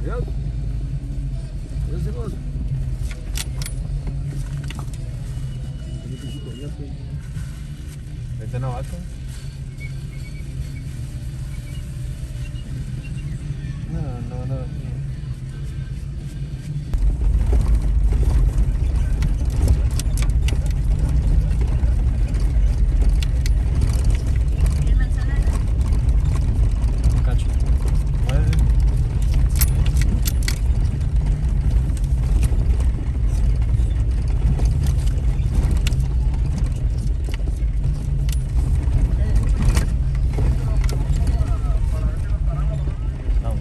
Yep. Yes, it was. ¿Este novato? No. ¿Y el manzana? Cacho. Muerde. Vamos.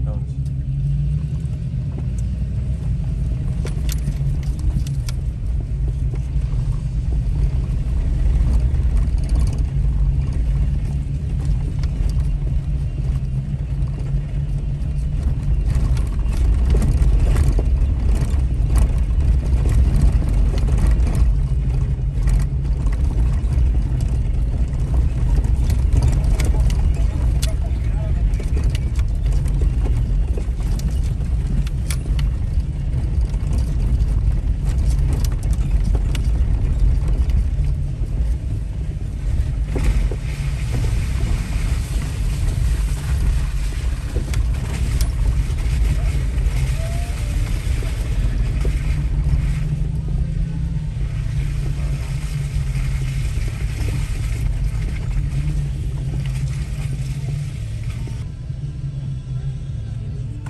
Vamos.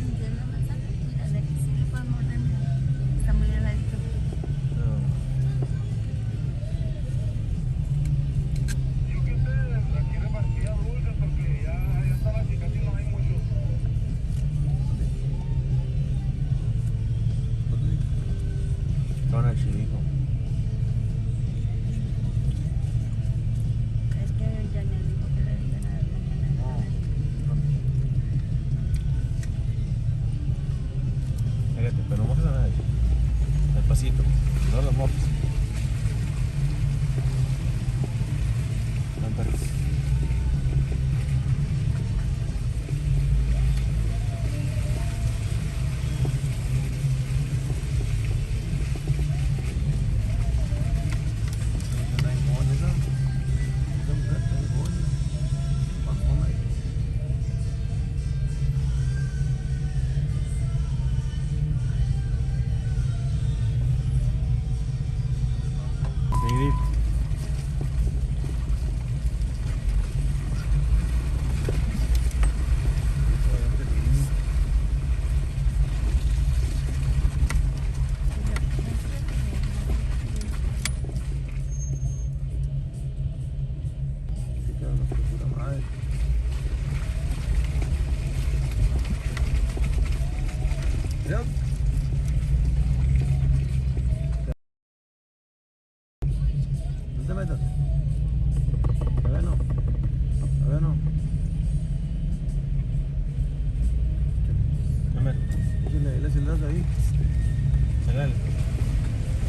¿Entiendes la manzana? Mira, de aquí sí lo podemos morder. Está muy heladito. Yo que sé, aquí repartía dulces porque ya estaba así, casi no hay mucho. Con el chilico. Es que ya me dijo que le iban a dar mañana. Fíjate, pero no mojes a nadie. Despacito. No lo mojes. Ven, perro. Seguidito. Yep. No te metas. Todavía no. Todavía no. Dame. Dile silbato ahí. Pégale.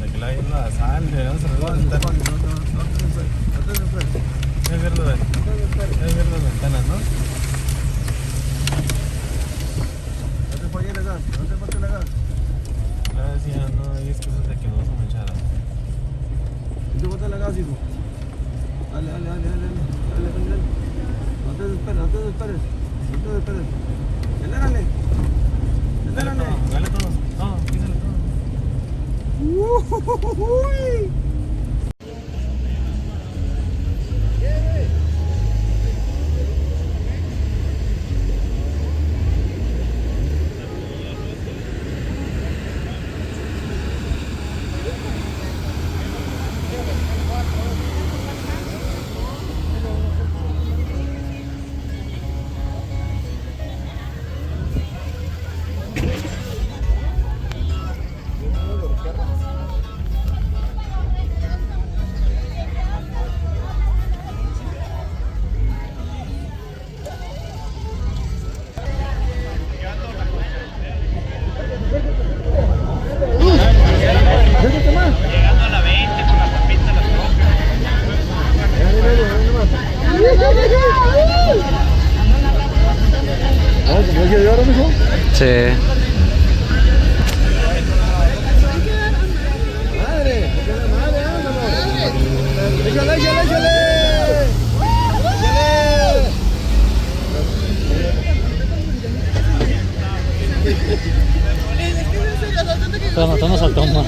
De que la hay en la sal, deberíamos cerrar las ventanas. No te desesperes. Hay que ver las ventanas, ¿no? No te falles la gas. No te faltes la gas. La decía, no hay excusas de que no vas a manchar. No te faltes la gas, hijo. Dale. No te desesperes. Acelérale. Dale todo. Todo, písale todo. Uy. anillo de oro, mijo? Sí. Madre, madre, vámonos. Échale, échale, échale. Pero no saltó más.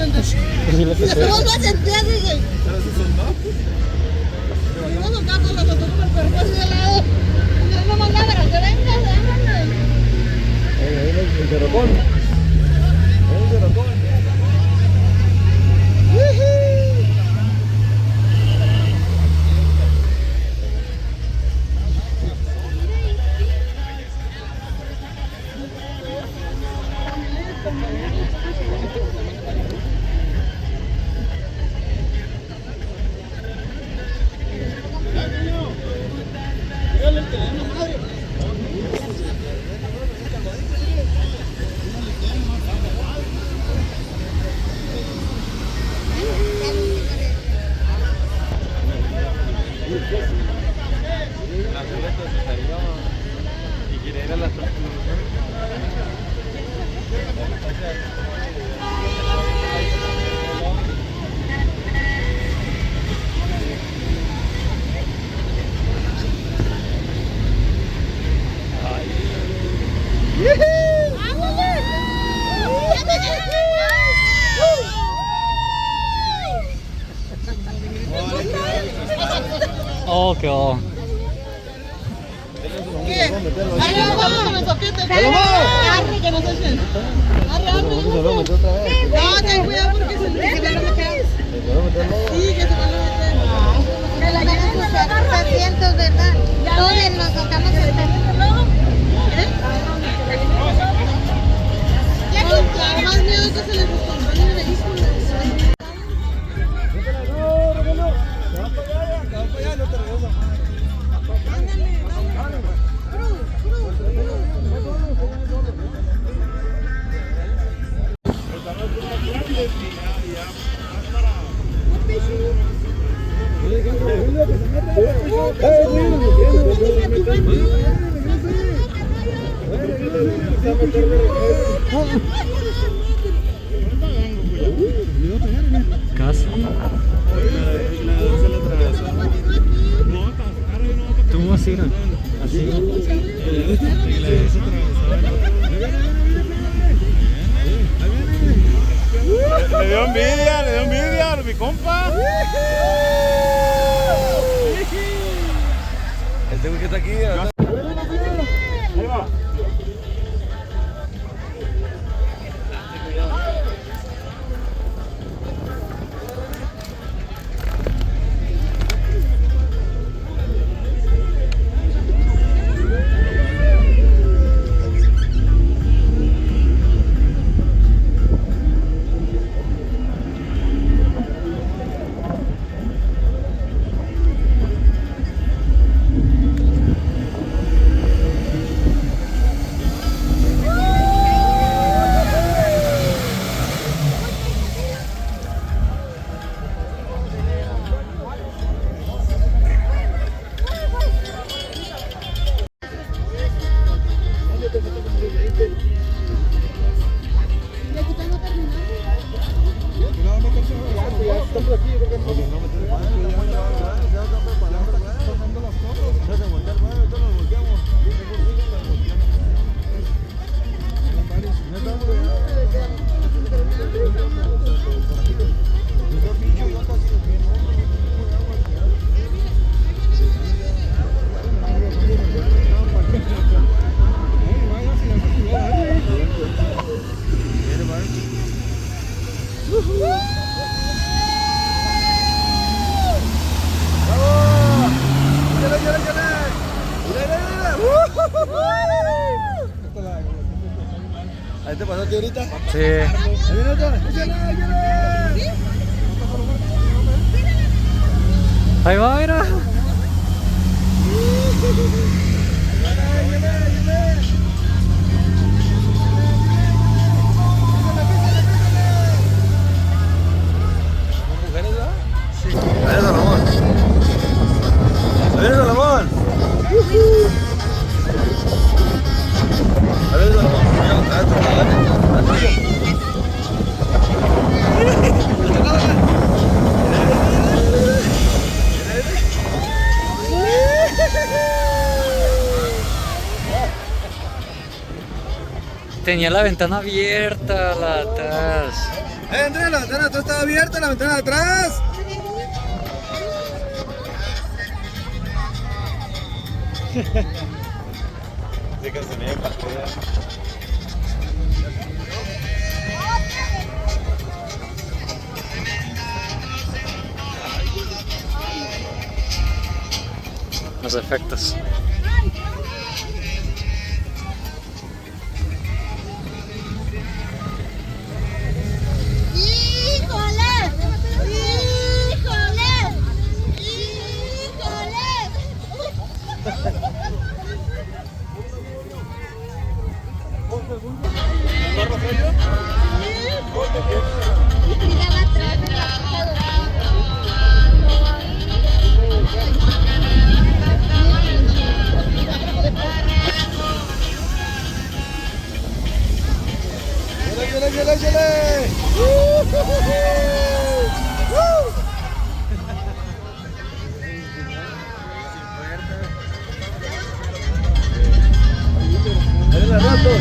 El cerrocón. El cerrocón. Y quiere ir a la Oh, quedó. No, ten cuidado porque se me queda la cara. Sí, que se van a meter. Que la lleven sus asientos, ¿verdad? Todos nos tocamos el Más miedo que se les descompone el vehículo. Casa. ¿Cómo así? Así. Le dio envidia, mi compa. Este güey que está aquí. Ahí va. ¿Ahí te pasó a ti ahorita? Sí. Ahí viene otro. Ahí va, mira. ¿Mujeres, verdad? Sí. Ahí es Salomón. Ahí es Salomón. A ver. Tenía la ventana abierta, la atrás. Andrea, la ventana de atrás estaba abierta, la ventana de atrás. Sí que se me empató. Los efectos. ¡Híjole! ¡Híjole! ¡Híjole! Miraba atrás de la ¡Échale, échale, échale! ¡Dale la rato!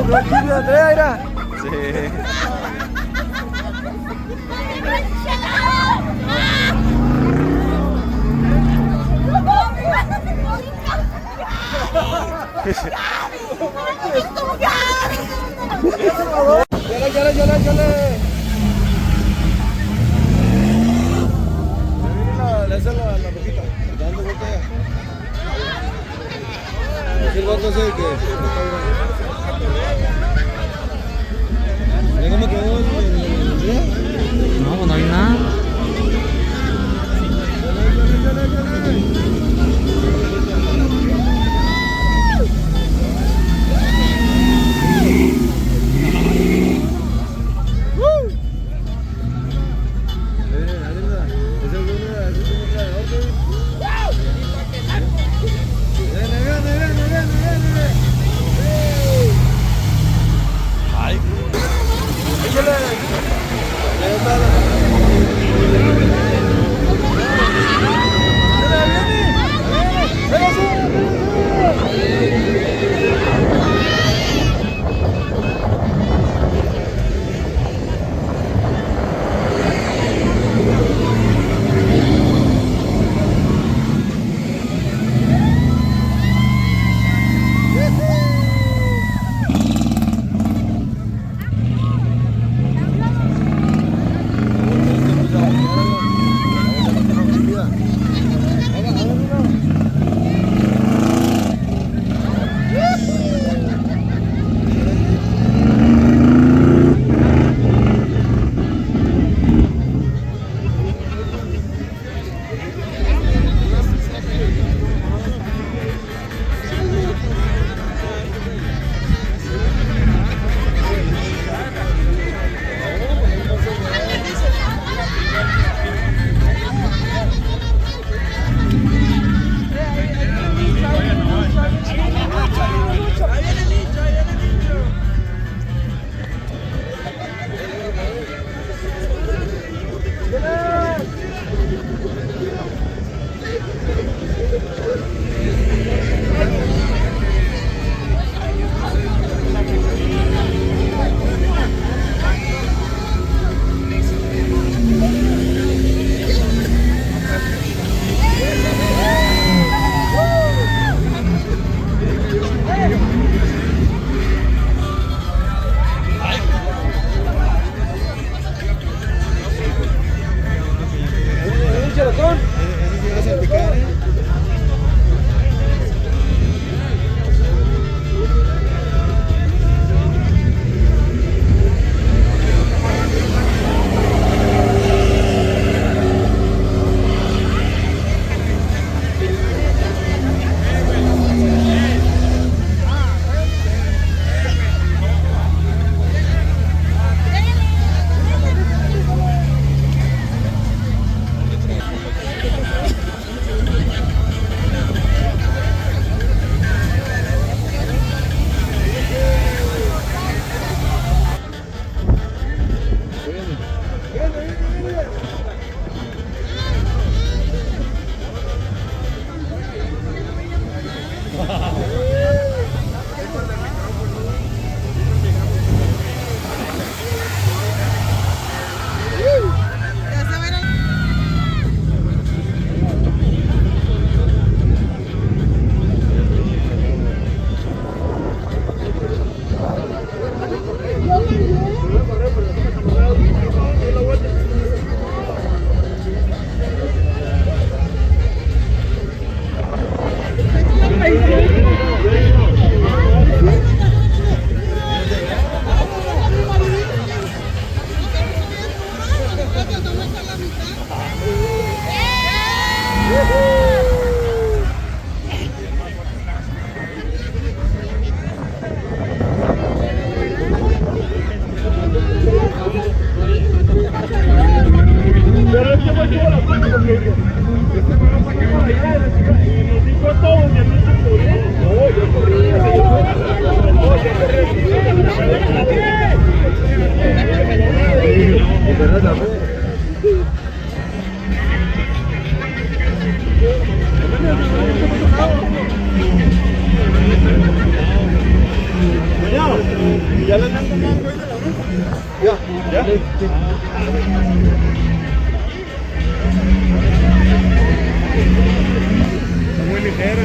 Tranquilo, Andrea, mira. ¡Chale, chale, chale, chale! Le hace la rojita, dando vuelta ya. Así el vato hace que... Mira cómo quedó el... No, no hay nada. Chale, chale, chale, chale. Ya la andan tomando. Ya, ya. Está muy ligero.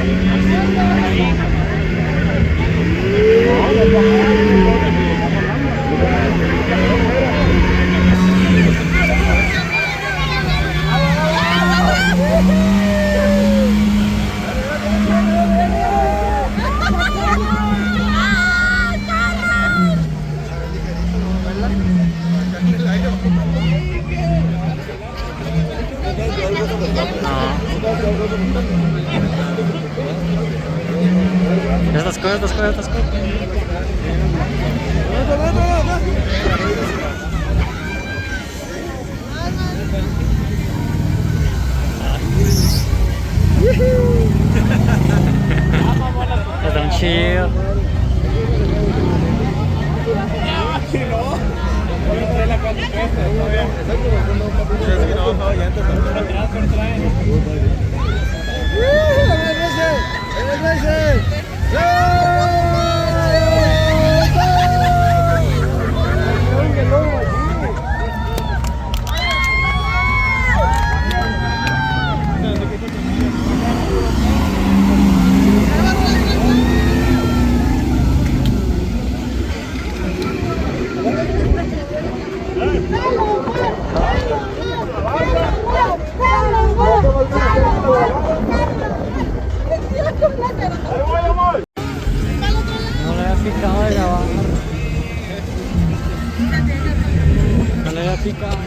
Ya estás con, estás con, estás con. Está un chill. No le había picado de grabar. No le había picado.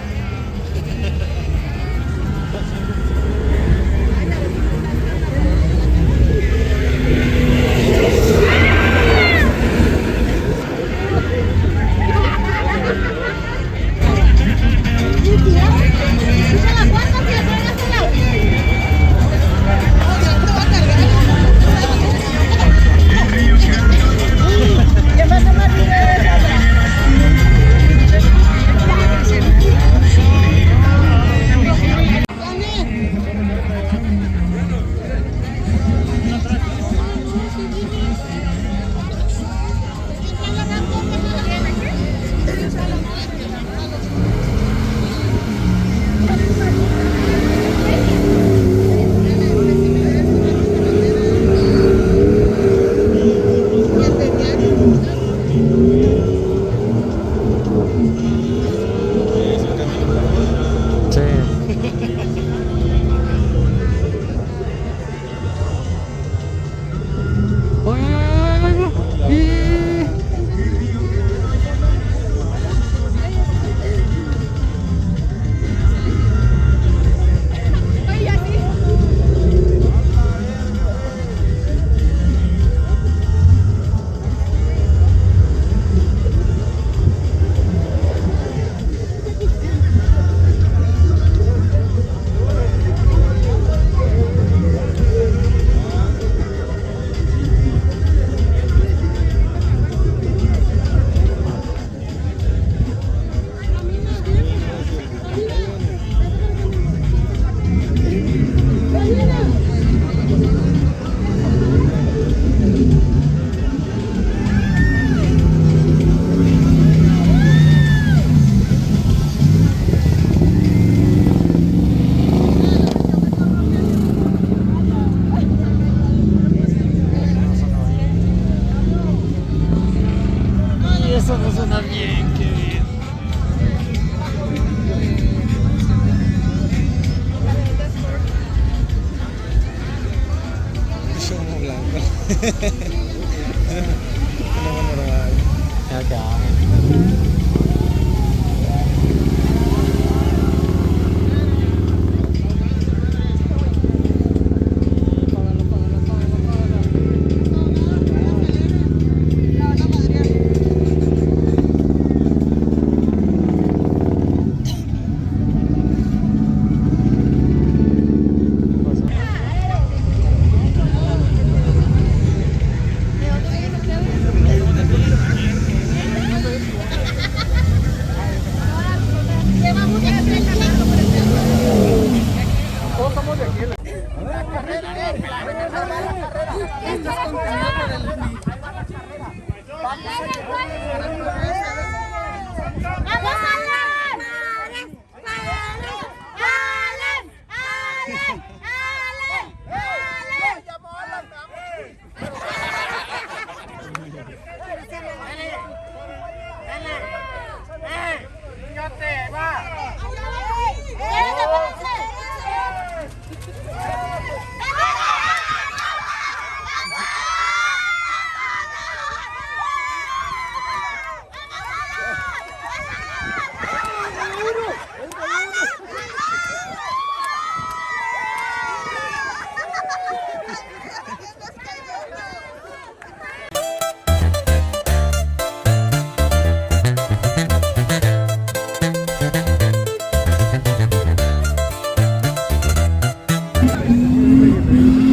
Eso no suena bien, qué bien. Somos blancos. No, normal. Acá. Gracias.